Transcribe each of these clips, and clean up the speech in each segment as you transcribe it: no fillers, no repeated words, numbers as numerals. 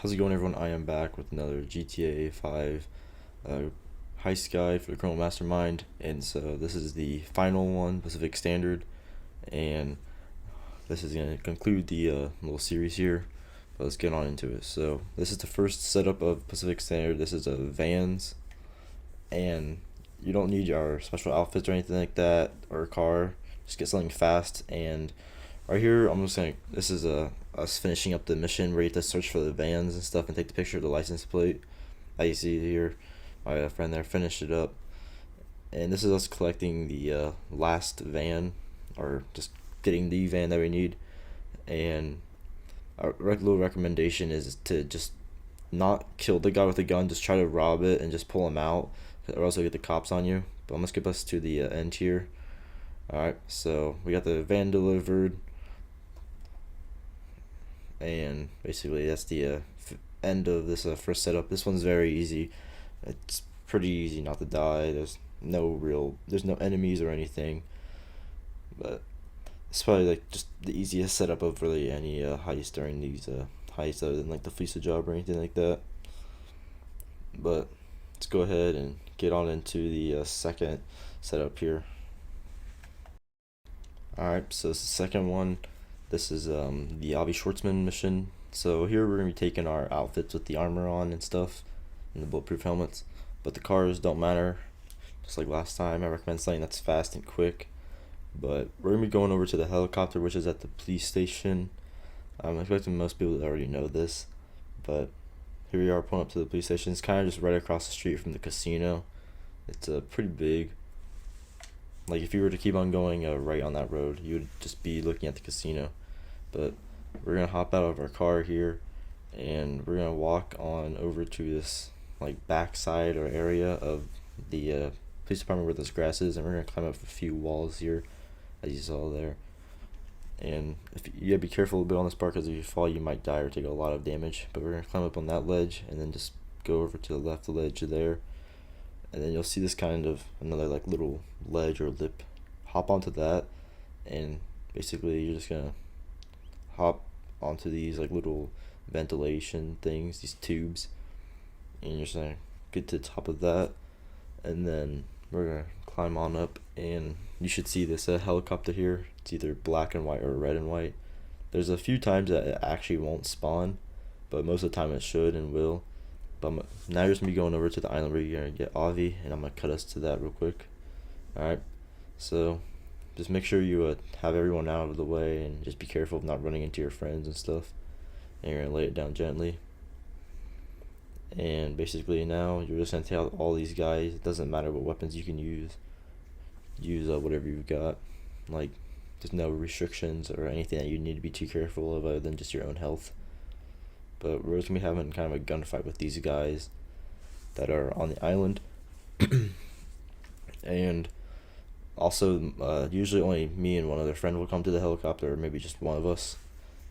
How's it going, everyone? I am back with another GTA 5 uh, heist guide for the criminal mastermind, and so this is the final one, Pacific Standard, and this is going to conclude the little series here. But let's get on into it. So this is the first setup of Pacific Standard. This is a vans, and you don't need your special outfits or anything like that, or a car. Just get something fast. And right here, this is us finishing up the mission, ready to search for the vans and stuff and take the picture of the license plate. As you see here, my friend there finished it up. And this is us collecting the last van, or just getting the van that we need. And our little recommendation is to just not kill the guy with the gun, just try to rob it and just pull him out, or else you'll get the cops on you. But I'm gonna skip us to the end here. Alright, so we got the van delivered, and basically that's the end of this first setup. This one's very easy. It's pretty easy not to die. There's no enemies or anything, but it's probably like just the easiest setup of really any heist during these heists, other than like the Fleece job or anything like that. But let's go ahead and get on into the second setup here. Alright, so it's the second one. This is the Avi Schwartzman mission. So here we're going to be taking our outfits with the armor on and stuff, and the bulletproof helmets. But the cars don't matter. Just like last time, I recommend something that's fast and quick. But we're going to be going over to the helicopter, which is at the police station. I'm expecting most people to already know this, but here we are pulling up to the police station. It's kind of just right across the street from the casino. It's pretty big. Like if you were to keep on going right on that road, you would just be looking at the casino. But we're gonna hop out of our car here, and we're gonna walk on over to this like backside or area of the police department where this grass is, and we're gonna climb up a few walls here, as you saw there. And if you gotta be careful a bit on this part, because if you fall, you might die or take a lot of damage. But we're gonna climb up on that ledge, and then just go over to the left ledge there, and then you'll see this kind of another like little ledge or lip. Hop onto that, and basically you're just gonna hop onto these like little ventilation things, these tubes, and you're just gonna get to the top of that, and then we're gonna climb on up, and you should see this helicopter here. It's either black and white or red and white. There's a few times that it actually won't spawn, but most of the time it should and will. But now you're just gonna be going over to the island where you're gonna get Avi, and I'm gonna cut us to that real quick. Alright, so just make sure you have everyone out of the way, and just be careful of not running into your friends and stuff. And you're gonna lay it down gently. And basically now you're just gonna take out all these guys. It doesn't matter what weapons you can use. Use whatever you've got. Like, there's no restrictions or anything that you need to be too careful of other than just your own health. But we're just gonna be having kind of a gunfight with these guys that are on the island. And also, usually only me and one other friend will come to the helicopter, or maybe just one of us.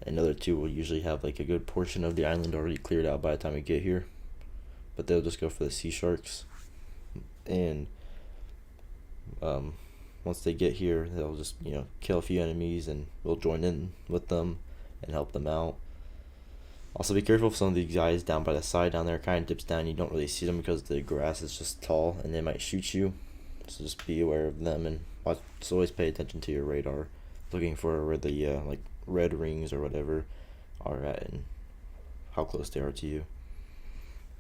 And the other two will usually have like a good portion of the island already cleared out by the time we get here. But they'll just go for the sea sharks. And once they get here, they'll just kill a few enemies, and we'll join in with them and help them out. Also, be careful of some of these guys down by the side. Down there kind of dips down. You don't really see them because the grass is just tall, and they might shoot you. So just be aware of them, and just always pay attention to your radar, looking for where the like red rings or whatever are at, and how close they are to you.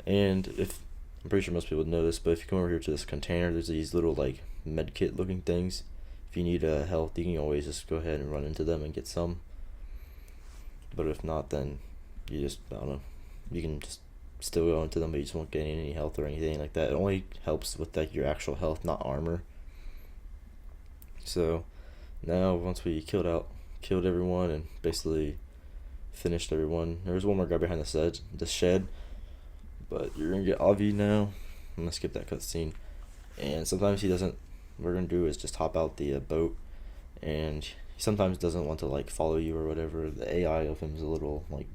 And I'm pretty sure most people know this, but if you come over here to this container, there's these little like med kit looking things. If you need health, you can always just go ahead and run into them and get some. But if not, then you just, I don't know, you can just still go into them, but you just won't get any health or anything like that. It only helps with like your actual health, not armor. So now once we killed everyone and basically finished everyone, there was one more guy behind the shed, but you're gonna get Avi now. I'm gonna skip that cutscene. And sometimes he doesn't. What we're gonna do is just hop out the boat, and he sometimes doesn't want to like follow you or whatever. The AI of him is a little like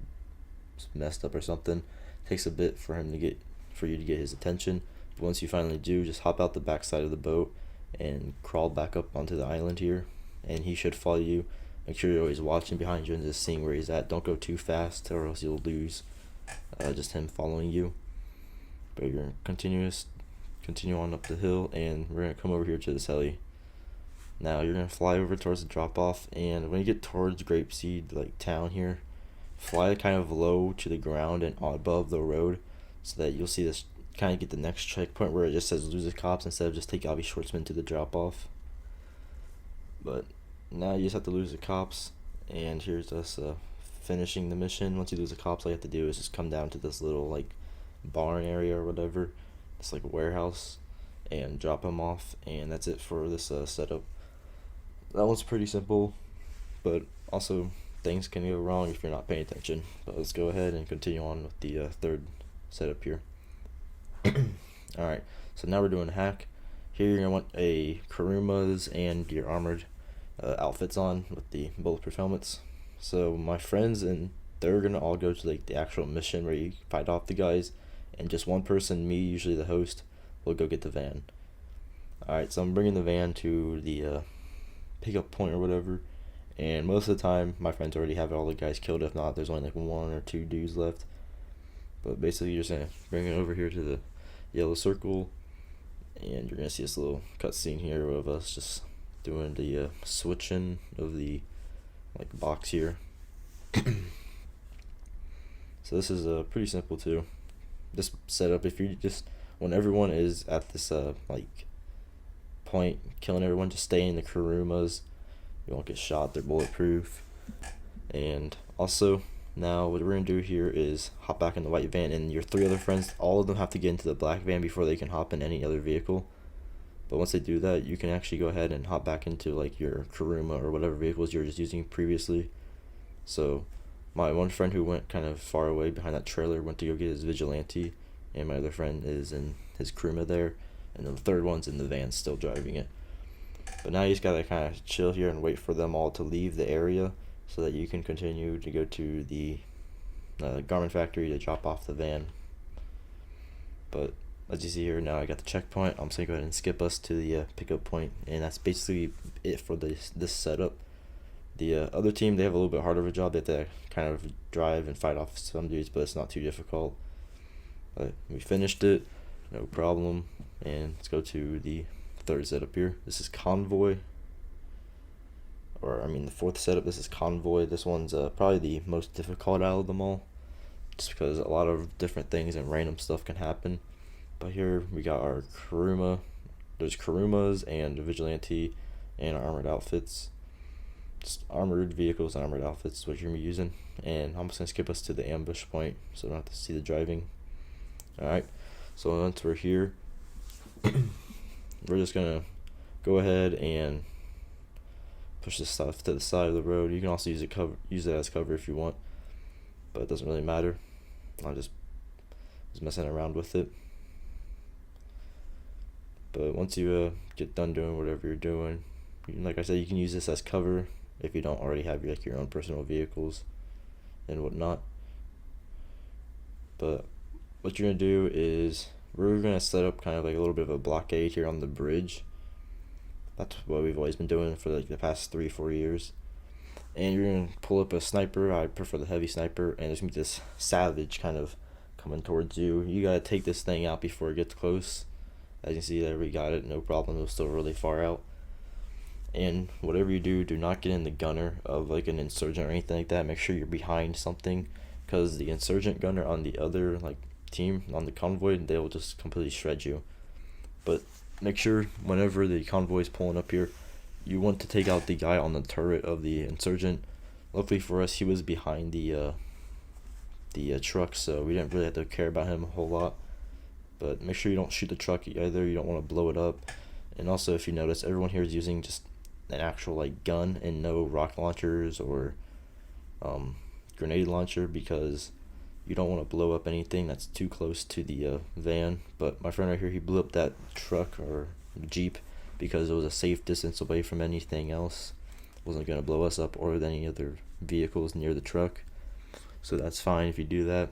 messed up or something. Takes a bit for you to get his attention. But once you finally do, just hop out the backside of the boat and crawl back up onto the island here, and he should follow you. Make sure you're always watching behind you and just seeing where he's at. Don't go too fast, or else you'll lose just him following you. But you're gonna continue on up the hill, and we're gonna come over here to this heli. Now you're gonna fly over towards the drop off, and when you get towards Grapeseed like town here, fly kind of low to the ground and above the road, so that you'll see this kind of get the next checkpoint where it just says lose the cops instead of just take Avi Schwartzman to the drop off. But now you just have to lose the cops, and here's us finishing the mission. Once you lose the cops, all you have to do is just come down to this little like barn area or whatever. It's like a warehouse, and drop them off, and that's it for this setup. That one's pretty simple, but also things can go wrong if you're not paying attention. But let's go ahead and continue on with the third setup here. Alright, so now we're doing a hack. Here you're going to want a Kuruma's and your armored outfits on with the bulletproof helmets. So my friends, and they're going to all go to like the actual mission where you fight off the guys, and just one person, me, usually the host, will go get the van. Alright, so I'm bringing the van to the pickup point or whatever, and most of the time my friends already have all the guys killed. If not, there's only like 1 or 2 dudes left. But basically you're just going to bring it over here to the yellow circle, and you're going to see this little cutscene here of us just doing the switching of the like box here. So this is pretty simple too. This setup, if you just, when everyone is at this like point killing everyone, just stay in the Kurumas. You won't get shot, they're bulletproof. And also, now what we're going to do here is hop back in the white van, and your 3 other friends, all of them have to get into the black van before they can hop in any other vehicle. But once they do that, you can actually go ahead and hop back into like your Kuruma or whatever vehicles you were just using previously. So my one friend who went kind of far away behind that trailer went to go get his Vigilante, and my other friend is in his Kuruma there, and then the third one's in the van still driving it. But now you just gotta kind of chill here and wait for them all to leave the area, so that you can continue to go to the garment factory to drop off the van. But as you see here, now I got the checkpoint. I'm just gonna go ahead and skip us to the pickup point, and that's basically it for this setup. The other team, they have a little bit harder of a job. They have to kind of drive and fight off some dudes, but it's not too difficult. But we finished it, no problem. And let's go to the third setup here. This is Convoy, or I mean the fourth setup. This is Convoy. This one's probably the most difficult out of them all, just because a lot of different things and random stuff can happen. But here we got our Kuruma. There's Kurumas and Vigilante and armored outfits. Just armored vehicles and armored outfits is what you're going to be using. And I'm just going to skip us to the ambush point so I don't have to see the driving. Alright, so once we're here, we're just going to go ahead and push this stuff to the side of the road. You can also use it as cover if you want, but it doesn't really matter. I'm just messing around with it. But once you get done doing whatever you're doing, like I said, you can use this as cover if you don't already have your own personal vehicles and whatnot. But what you're going to do is we're going to set up kind of like a little bit of a blockade here on the bridge. That's what we've always been doing for like the past 3-4 years. And you're going to pull up a sniper. I prefer the heavy sniper, and there's going to be this savage kind of coming towards you. You got to take this thing out before it gets close. As you can see there, we got it, no problem. It was still really far out. And whatever you do, do not get in the gunner of like an insurgent or anything like that. Make sure you're behind something, because the insurgent gunner on the other like team on the convoy, they will just completely shred you. But make sure whenever the convoy is pulling up here, you want to take out the guy on the turret of the insurgent. Luckily for us, he was behind the truck, so we didn't really have to care about him a whole lot. But make sure you don't shoot the truck either. You don't want to blow it up. And also, if you notice, everyone here is using just an actual like gun and no rocket launchers or grenade launcher, because you don't want to blow up anything that's too close to the van. But my friend right here, he blew up that truck or Jeep because it was a safe distance away from anything else. It wasn't going to blow us up or any other vehicles near the truck. So that's fine if you do that.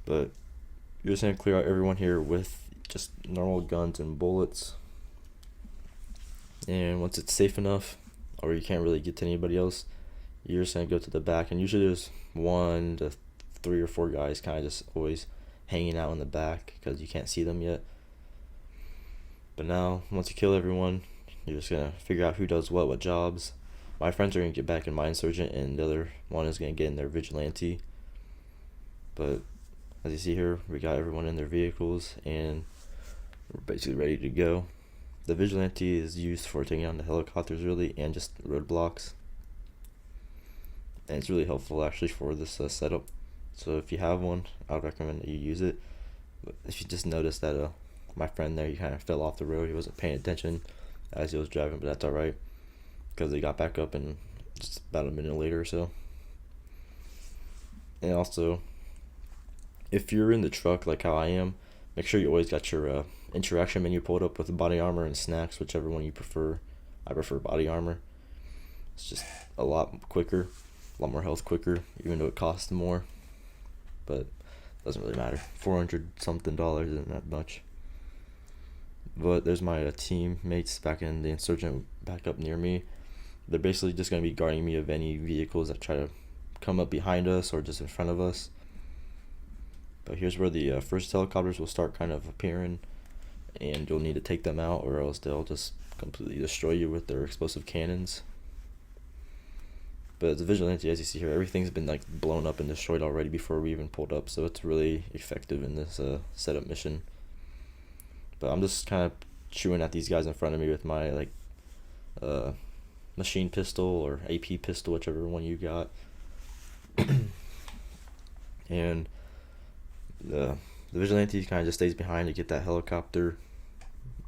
But you're just going to clear out everyone here with just normal guns and bullets. And once it's safe enough, or you can't really get to anybody else, you're just going to go to the back. And usually there's 1 to 3 or 4 guys kind of just always hanging out in the back because you can't see them yet. But now, once you kill everyone, you're just gonna figure out who does what jobs. My friends are gonna get back in my insurgent, and the other one is gonna get in their vigilante. But as you see here, we got everyone in their vehicles, and we're basically ready to go. The vigilante is used for taking on the helicopters, really, and just roadblocks. And it's really helpful actually for this setup. So if you have one, I would recommend that you use it. But if you just notice that my friend there, he kind of fell off the road. He wasn't paying attention as he was driving, but that's alright, because they got back up in just about a minute later or so. And also, if you're in the truck like how I am, make sure you always got your interaction menu pulled up with body armor and snacks, whichever one you prefer. I prefer body armor. It's just a lot quicker, a lot more health quicker, even though it costs more. But it doesn't really matter. $400 something isn't that much. But there's my teammates back in the insurgent back up near me. They're basically just going to be guarding me of any vehicles that try to come up behind us or just in front of us. But here's where the first helicopters will start kind of appearing, and you'll need to take them out, or else they'll just completely destroy you with their explosive cannons. But as a vigilante, as you see here, everything's been like blown up and destroyed already before we even pulled up, so it's really effective in this setup mission. But I'm just kind of chewing at these guys in front of me with my like machine pistol or AP pistol, whichever one you got. And the vigilante kind of just stays behind to get that helicopter,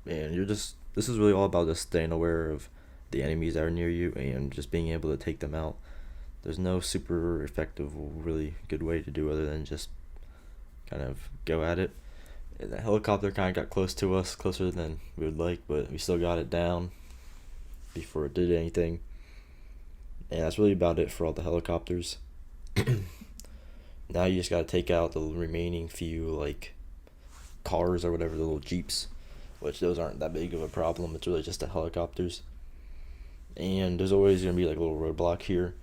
and this is really all about just staying aware of the enemies that are near you and just being able to take them out. There's no super effective, really good way to do other than just kind of go at it. And the helicopter kind of got close to us, closer than we would like, but we still got it down before it did anything. And that's really about it for all the helicopters. Now you just gotta take out the remaining few like cars or whatever, the little jeeps, which those aren't that big of a problem. It's really just the helicopters. And there's always gonna be like a little roadblock here.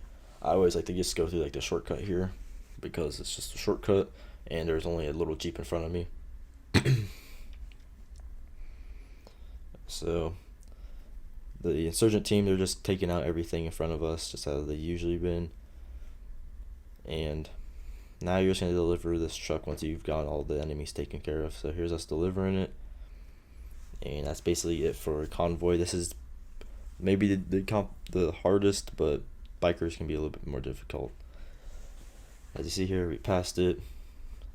I always like to just go through like the shortcut here because it's just a shortcut, and there's only a little jeep in front of me. So the insurgent team, they're just taking out everything in front of us, just as they usually been. And now you're just going to deliver this truck once you've got all the enemies taken care of. So here's us delivering it. And that's basically it for a convoy. This is maybe the hardest, but bikers can be a little bit more difficult. As you see here, we passed it,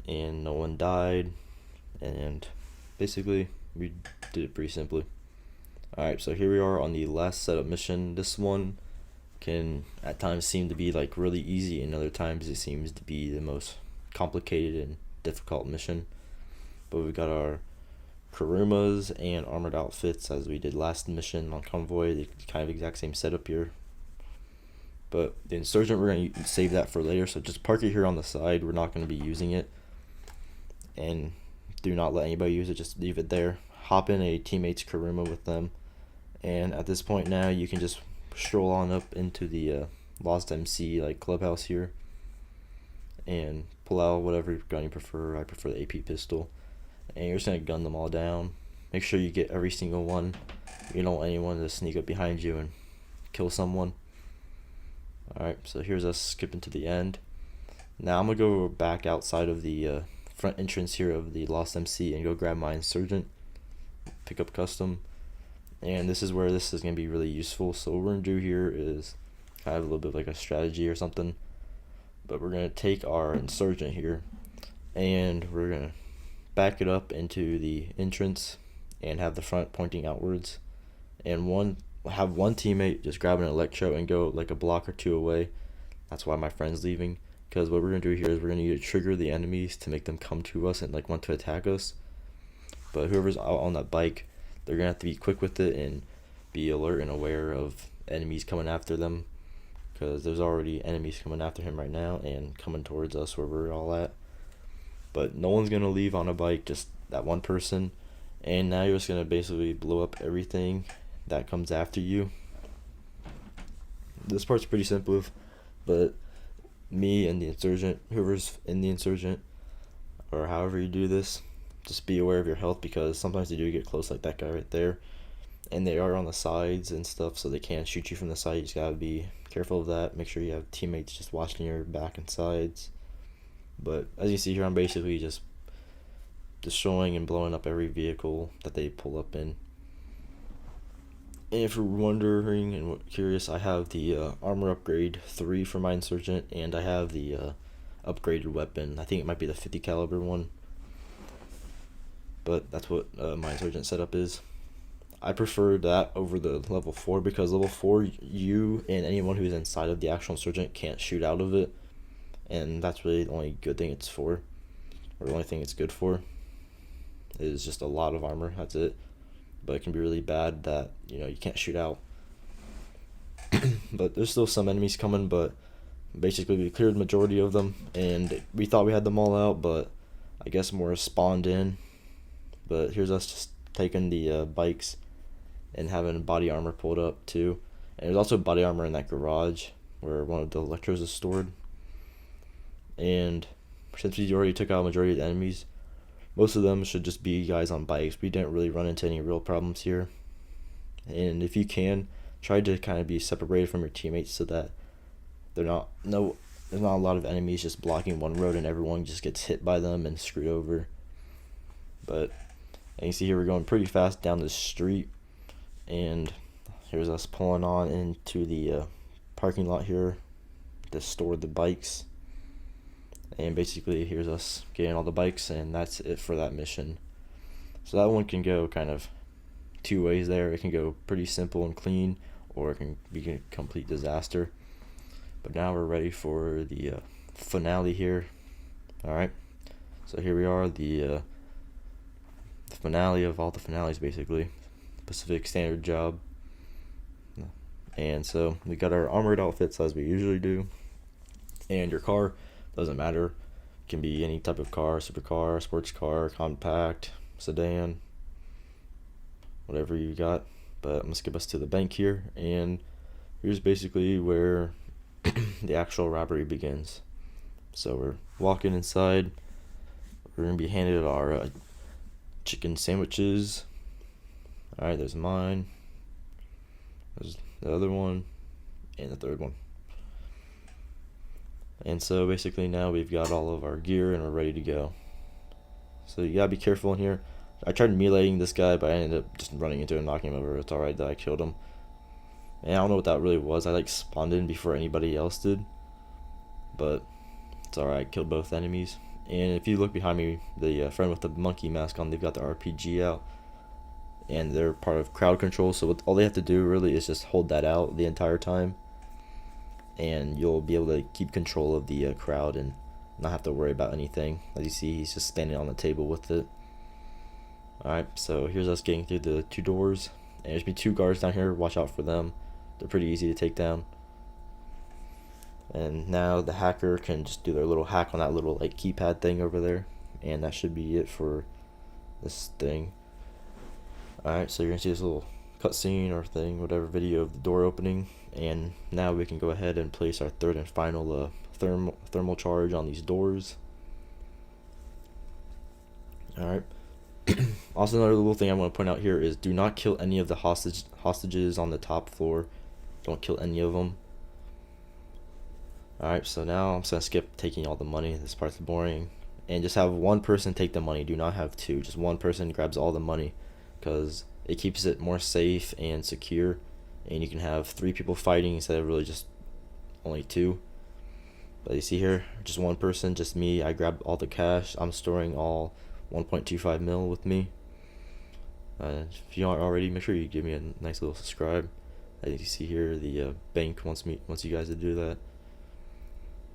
and no one died. And basically, we did it pretty simply. Alright, so here we are on the last setup mission. This one can at times seem to be like really easy, and other times it seems to be the most complicated and difficult mission. But we've got our Kurumas and armored outfits as we did last mission on convoy. The kind of exact same setup here. But the insurgent, we're going to save that for later, so just park it here on the side. We're not going to be using it. And do not let anybody use it, just leave it there. Hop in a teammate's Kuruma with them. And at this point now, you can just stroll on up into the Lost MC like clubhouse here and pull out whatever gun you prefer. I prefer the AP pistol. And you're just going to gun them all down. Make sure you get every single one. You don't want anyone to sneak up behind you and kill someone. Alright, so here's us skipping to the end. Now I'm going to go back outside of the front entrance here of the Lost MC and go grab my insurgent, pick up custom. And this is where this is going to be really useful. So what we're going to do here is kind of a little bit like a strategy or something. But we're going to take our insurgent here and we're going to back it up into the entrance and have the front pointing outwards. And have one teammate just grab an electro and go like a block or two away. That's why my friend's leaving. Because what we're going to do here is we're going to need to trigger the enemies to make them come to us and like want to attack us. But whoever's out on that bike, they're going to have to be quick with it and be alert and aware of enemies coming after them. Because there's already enemies coming after him right now and coming towards us where we're all at. But no one's going to leave on a bike, just that one person. And now you're just going to basically blow up everything that comes after you. This part's pretty simple, but me and the insurgent, whoever's in the insurgent, or however you do this, just be aware of your health, because sometimes they do get close, like that guy right there, and they are on the sides and stuff, so they can shoot you from the side. You just gotta be careful of that. Make sure you have teammates just watching your back and sides. But as you see here, I'm basically just destroying and blowing up every vehicle that they pull up in. And if you're wondering and curious, I have the armor upgrade 3 for my insurgent, and I have the upgraded weapon. I think it might be the 50 caliber one, but that's what my insurgent setup is. I prefer that over the level 4, because level 4, you and anyone who's inside of the actual insurgent can't shoot out of it, and that's really the only good thing it's for, or the only thing it's good for, is just a lot of armor. That's it. But it can be really bad that, you can't shoot out. But there's still some enemies coming, but basically we cleared the majority of them, and we thought we had them all out, but I guess more spawned in. But here's us just taking the bikes and having body armor pulled up too. And there's also body armor in that garage where one of the electros is stored. And since we already took out a majority of the enemies, most of them should just be guys on bikes. We didn't really run into any real problems here. And if you can, try to kind of be separated from your teammates so that there's not a lot of enemies just blocking one road and everyone just gets hit by them and screwed over. But you can see here we're going pretty fast down the street, and here's us pulling on into the parking lot here to store the bikes. And basically here's us getting all the bikes, and that's it for that mission. So that one can go kind of two ways there. It can go pretty simple and clean, or it can be a complete disaster. But now we're ready for the finale here. Alright, so here we are, the finale of all the finales, basically. Pacific Standard job. And so we got our armored outfits as we usually do. And your car doesn't matter. It can be any type of car, supercar, sports car, compact, sedan, whatever you got. But I'm gonna skip us to the bank here, and here's basically where the actual robbery begins. So we're walking inside. We're gonna be handed our chicken sandwiches. Alright, there's mine, there's the other one, and the third one. And so basically now we've got all of our gear and we're ready to go. So you gotta be careful in here. I tried meleeing this guy, but I ended up just running into him, knocking him over. It's alright that I killed him. And I don't know what that really was. I spawned in before anybody else did. But it's alright, I killed both enemies. And if you look behind me, the friend with the monkey mask on, they've got the RPG out. And they're part of crowd control, so all they have to do really is just hold that out the entire time. And you'll be able to keep control of the crowd and not have to worry about anything. As you see, he's just standing on the table with it. Alright, so here's us getting through the 2 doors. And there's be 2 guards down here, watch out for them. They're pretty easy to take down. And now the hacker can just do their little hack on that little keypad thing over there. And that should be it for this thing. Alright, so you're going to see this little cutscene or thing, whatever, video of the door opening. And now we can go ahead and place our third and final thermal charge on these doors. Alright. Also, another little thing I want to point out here is do not kill any of the hostages on the top floor. Don't kill any of them. Alright, so now I'm just going to skip taking all the money. This part's boring. And just have one person take the money. Do not have 2. Just one person grabs all the money, because it keeps it more safe and secure. And you can have 3 people fighting instead of really just only 2. But you see here, just one person, just me. I grabbed all the cash. I'm storing all 1.25 mil with me. If you aren't already, make sure you give me a nice little subscribe. As you see here, the bank wants you guys to do that.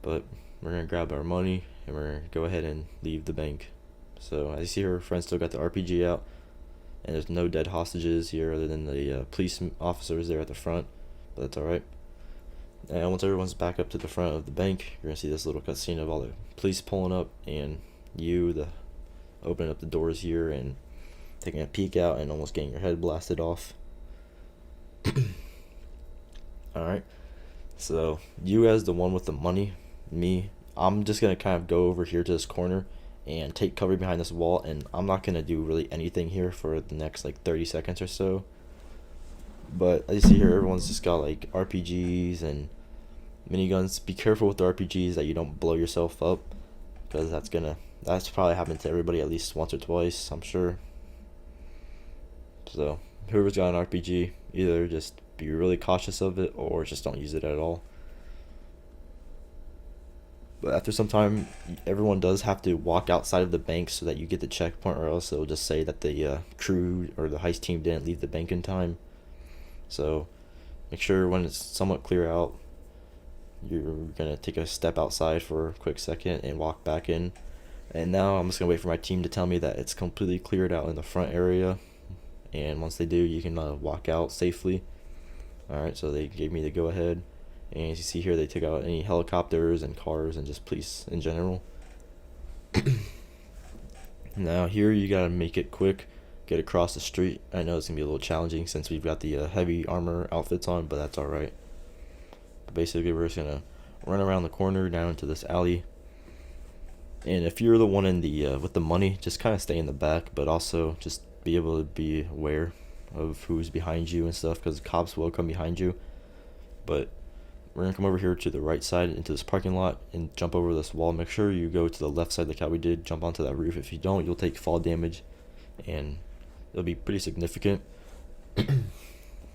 But we're gonna grab our money and we're gonna go ahead and leave the bank. So as you see, her friend still got the RPG out, and there's no dead hostages here other than the police officers there at the front, but that's alright. And once everyone's back up to the front of the bank, you're gonna see this little cutscene of all the police pulling up, and opening up the doors here and taking a peek out and almost getting your head blasted off. Alright, so you as the one with the money, me, I'm just gonna kind of go over here to this corner and take cover behind this wall, and I'm not gonna do really anything here for the next like 30 seconds or so. But as you see here, everyone's just got like RPGs and miniguns. Be careful with the RPGs that you don't blow yourself up, because that's probably happened to everybody at least once or twice, I'm sure. So whoever's got an RPG, either just be really cautious of it or just don't use it at all. But after some time, everyone does have to walk outside of the bank so that you get the checkpoint, or else it'll just say that the crew or the heist team didn't leave the bank in time. So make sure when it's somewhat clear out, you're gonna take a step outside for a quick second and walk back in. And now I'm just gonna wait for my team to tell me that it's completely cleared out in the front area. And once they do, you can walk out safely. Alright, so they gave me the go ahead. And as you see here, they took out any helicopters and cars and just police in general. Now here you gotta make it quick, get across the street. I know it's gonna be a little challenging since we've got the heavy armor outfits on, but that's alright. But basically we're just gonna run around the corner down into this alley. And if you're the one in the with the money, just kind of stay in the back, but also just be able to be aware of who's behind you and stuff, because cops will come behind you. But we're gonna come over here to the right side into this parking lot and jump over this wall. Make sure you go to the left side like how we did, jump onto that roof. If you don't, you'll take fall damage and it'll be pretty significant.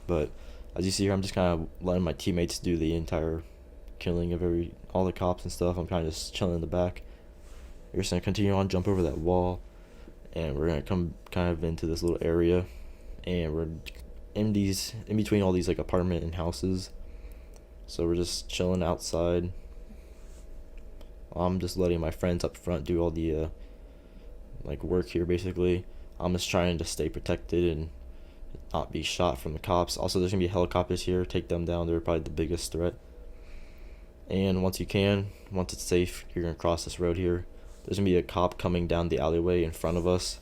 But as you see here, I'm just kind of letting my teammates do the entire killing of all the cops and stuff. I'm kind of just chilling in the back. We're just gonna continue on, jump over that wall, and we're gonna come kind of into this little area, and we're in between all these like apartment and houses. So we're just chilling outside. I'm just letting my friends up front do all the like work here basically. I'm just trying to stay protected and not be shot from the cops. Also, there's gonna be helicopters here. Take them down. They're probably the biggest threat. And once it's safe, you're gonna cross this road here. There's gonna be a cop coming down the alleyway in front of us.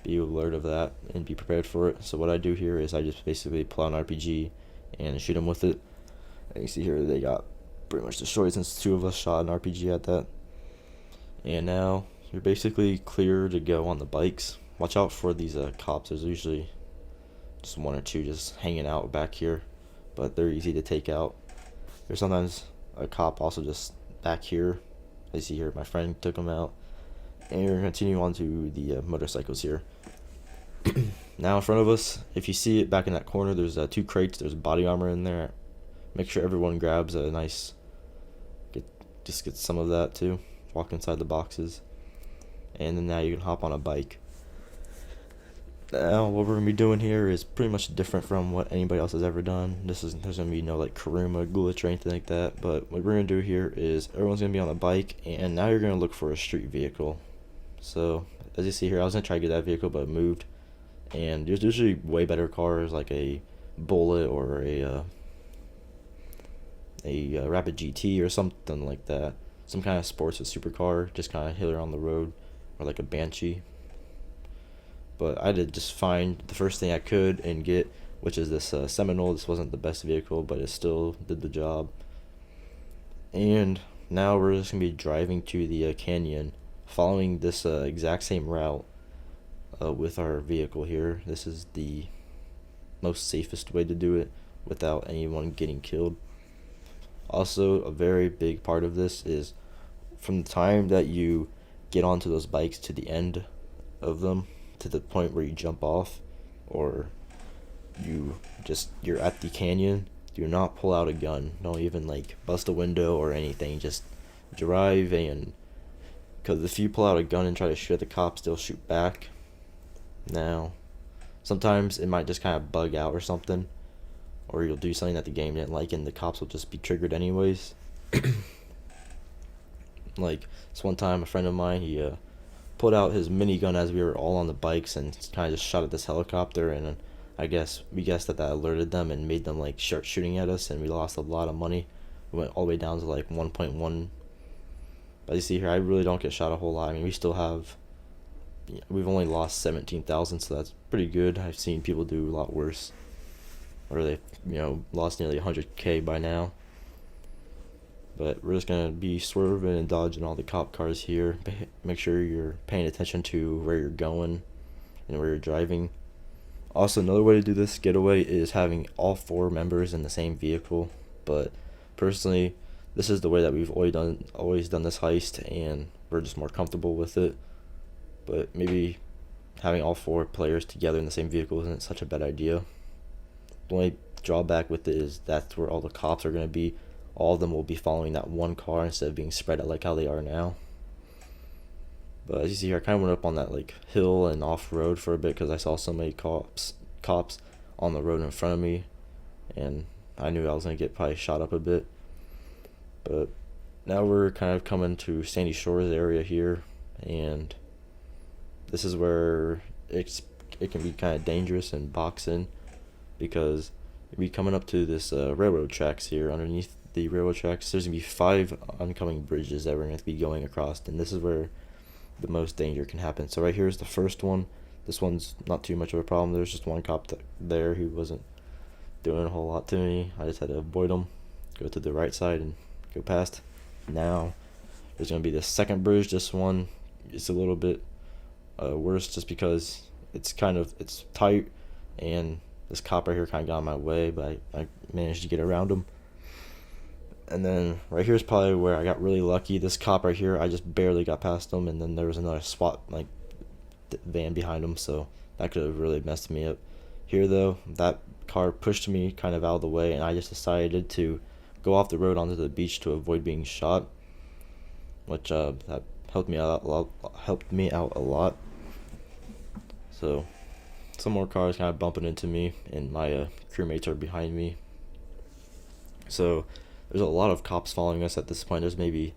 Be alert of that and be prepared for it. So what I do here is I just basically pull out an RPG and shoot him with it. And you see here they got pretty much destroyed since two of us shot an RPG at that. And now you're basically clear to go on the bikes. Watch out for these cops. There's usually just one or two just hanging out back here, but they're easy to take out. There's sometimes a cop also just back here. I see here my friend took him out. And we're going to continue on to the motorcycles here. Now in front of us, if you see it back in that corner, there's two crates. There's body armor in there. Make sure everyone grabs a nice, get some of that too. Walk inside the boxes. And then now you can hop on a bike. Now what we're going to be doing here is pretty much different from what anybody else has ever done. There's going to be no like Karuma glitch or anything like that. But what we're going to do here is everyone's going to be on a bike, and now you're going to look for a street vehicle. So as you see here, I was going to try to get that vehicle, but it moved. And there's usually way better cars like a Bullet or a Rapid GT or something like that. Some kind of sports or supercar, just kind of hit around the road, or like a Banshee. But I did just find the first thing I could and get, which is this Seminole. This wasn't the best vehicle, but it still did the job. And now we're just going to be driving to the canyon, following this exact same route with our vehicle here. This is the most safest way to do it without anyone getting killed. Also, a very big part of this is from the time that you get onto those bikes to the end of them, to the point where you jump off, or you're at the canyon, do not pull out a gun. Don't even like bust a window or anything. Just drive, and because if you pull out a gun and try to shoot at the cops, they'll shoot back. Now sometimes it might just kind of bug out or something, or you'll do something that the game didn't like and the cops will just be triggered anyways. Like this one time, a friend of mine, he pulled out his minigun as we were all on the bikes and kind of just shot at this helicopter, and I guess we guessed that alerted them and made them like start shooting at us, and we lost a lot of money. We went all the way down to like 1.1. But you see here, I really don't get shot a whole lot. I mean, we've only lost 17,000, so that's pretty good. I've seen people do a lot worse, or they lost nearly 100K by now. But we're just gonna be swerving and dodging all the cop cars here. Make sure you're paying attention to where you're going and where you're driving. Also, another way to do this getaway is having all 4 members in the same vehicle. But personally, this is the way that we've always done this heist, and we're just more comfortable with it. But maybe having all 4 players together in the same vehicle isn't such a bad idea. The only drawback with it is that's where all the cops are going to be. All of them will be following that one car instead of being spread out like how they are now. But as you see here, I kind of went up on that like hill and off road for a bit because I saw so many cops on the road in front of me, and I knew I was going to get probably shot up a bit. But now we're kind of coming to Sandy Shores area here, and this is where it can be kind of dangerous and boxing, because we coming up to this railroad tracks here. Underneath the railroad tracks, there's gonna be 5 oncoming bridges that we're gonna be going across, and this is where the most danger can happen. So right here is the first one. This one's not too much of a problem. There's just one cop there who wasn't doing a whole lot to me. I just had to avoid him, go to the right side and go past. Now there's gonna be the second bridge. This one is a little bit worse just because it's tight, and this cop right here kind of got in my way, but I managed to get around him. And then right here is probably where I got really lucky. This cop right here, I just barely got past him, and then there was another SWAT van behind him, so that could have really messed me up. Here though, that car pushed me kind of out of the way, and I just decided to go off the road onto the beach to avoid being shot, which that helped me out a lot. So some more cars kind of bumping into me, and my crewmates are behind me. So there's a lot of cops following us at this point. There's maybe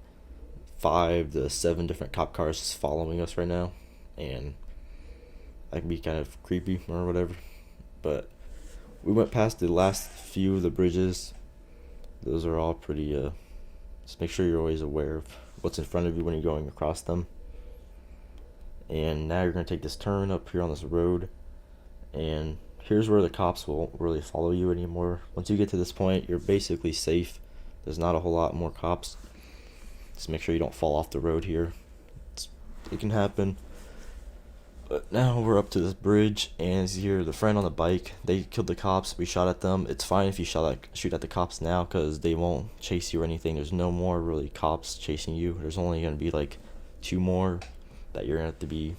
5 to 7 different cop cars following us right now, and that can be kind of creepy or whatever. But we went past the last few of the bridges. Those are all pretty just make sure you're always aware of what's in front of you when you're going across them. And now you're going to take this turn up here on this road, and here's where the cops won't really follow you anymore. Once you get to this point, you're basically safe. There's not a whole lot more cops. Just make sure you don't fall off the road here. It can happen. But now we're up to this bridge, and as you hear the friend on the bike, they killed the cops. We shot at them. It's fine if you shoot at the cops now, because they won't chase you or anything. There's no more really cops chasing you. There's only going to be like 2 more that you're going to have to be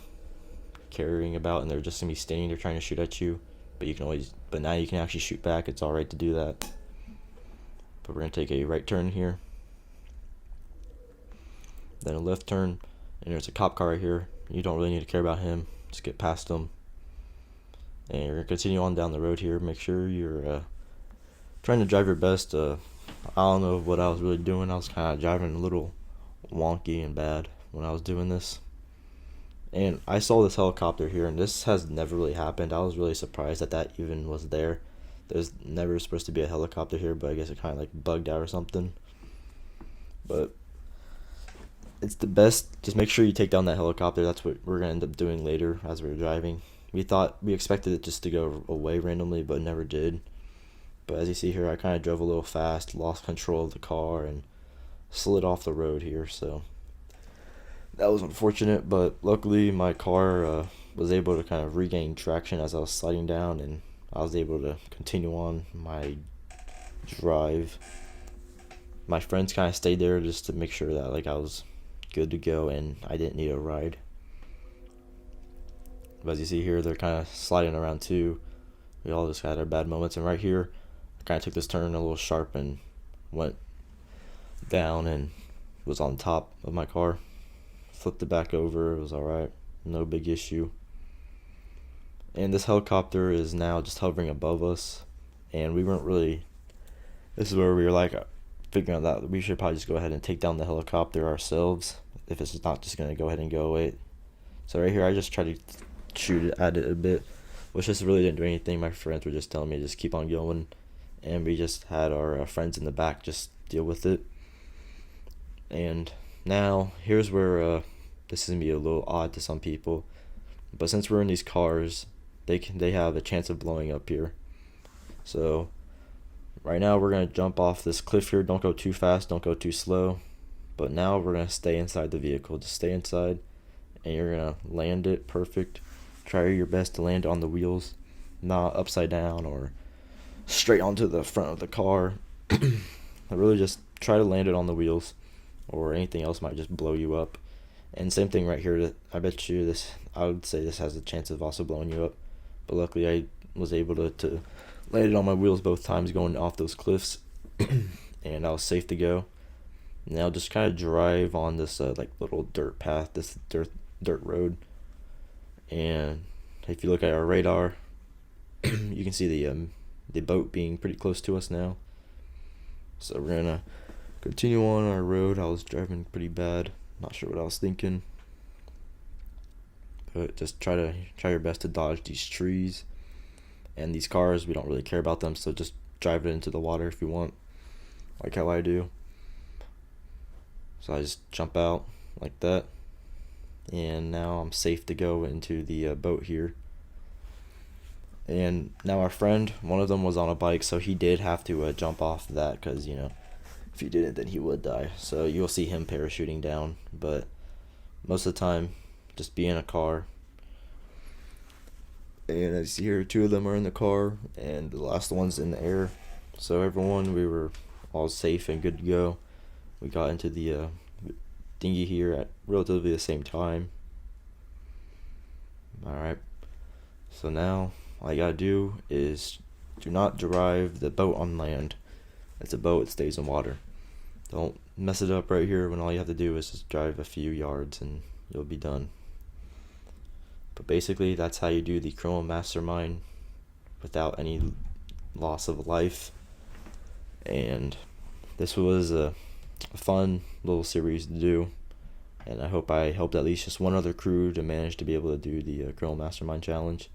carrying about, and they're just going to be standing there trying to shoot at you. But now you can actually shoot back. It's alright to do that. But we're going to take a right turn here, then a left turn, and there's a cop car right here. You don't really need to care about him. Just get past him, and you're going to continue on down the road here. Make sure you're trying to drive your best. I don't know what I was really doing. I was kind of driving a little wonky and bad when I was doing this. And I saw this helicopter here, and this has never really happened. I was really surprised that even was there. There's never supposed to be a helicopter here, but I guess it kind of like bugged out or something. But it's the best. Just make sure you take down that helicopter. That's what we're going to end up doing later as we're driving. We expected it just to go away randomly, but it never did. But as you see here, I kind of drove a little fast, lost control of the car, and slid off the road here. So that was unfortunate, but luckily my car was able to kind of regain traction as I was sliding down, and I was able to continue on my drive. My friends kind of stayed there just to make sure that I was good to go and I didn't need a ride. But as you see here, they're kind of sliding around too. We all just had our bad moments, and right here I kind of took this turn a little sharp and went down and was on top of my car. Flipped it back over. It was alright, no big issue. And this helicopter is now just hovering above us, and we weren't really, this is where we were figuring out that we should probably just go ahead and take down the helicopter ourselves if it's not just going to go ahead and go away. So right here I just tried to shoot at it a bit, which just really didn't do anything. My friends were just telling me to just keep on going, and we just had our friends in the back just deal with it. And now here's where this is going to be a little odd to some people, but since we're in these cars, they have a chance of blowing up here. So right now we're going to jump off this cliff here. Don't go too fast, don't go too slow. But now we're going to stay inside the vehicle. Just stay inside, and you're going to land it perfect. Try your best to land on the wheels, not upside down or straight onto the front of the car. Really just try to land it on the wheels, or anything else might just blow you up. And same thing right here. I bet you this, I would say this has a chance of also blowing you up. But luckily I was able to land it on my wheels both times going off those cliffs. And I was safe to go. Now just kind of drive on this like little dirt path, this dirt road. And if you look at our radar, you can see the boat being pretty close to us now. So we're gonna continue on our road. I was driving pretty bad. Not sure what I was thinking. But just try your best to dodge these trees. And these cars, we don't really care about them, so just drive it into the water if you want. Like how I do. So I just jump out like that. And now I'm safe to go into the boat here. And now our friend, one of them was on a bike, so he did have to jump off that, because, you know, if he didn't, then he would die. So you'll see him parachuting down, but most of the time, just be in a car. And as you see here, 2 of them are in the car, and the last one's in the air. So everyone, we were all safe and good to go. We got into the dinghy here at relatively the same time. Alright, so now all you gotta do is do not drive the boat on land. It's a boat, it stays in water. Don't mess it up right here when all you have to do is just drive a few yards and you'll be done. But basically, that's how you do the criminal mastermind without any loss of life. And this was a fun little series to do. And I hope I helped at least just one other crew to manage to be able to do the criminal mastermind challenge.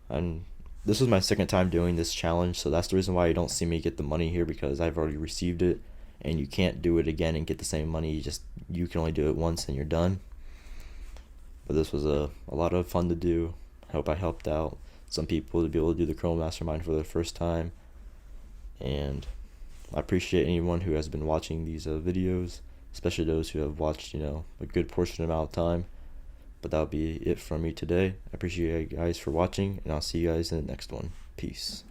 And this was my second time doing this challenge, so that's the reason why you don't see me get the money here, because I've already received it, and you can't do it again and get the same money. You can only do it once and you're done. But this was a lot of fun to do. I hope I helped out some people to be able to do the criminal mastermind for the first time. And I appreciate anyone who has been watching these videos, especially those who have watched, a good portion amount of time. But that'll be it from me today. I appreciate you guys for watching, and I'll see you guys in the next one. Peace.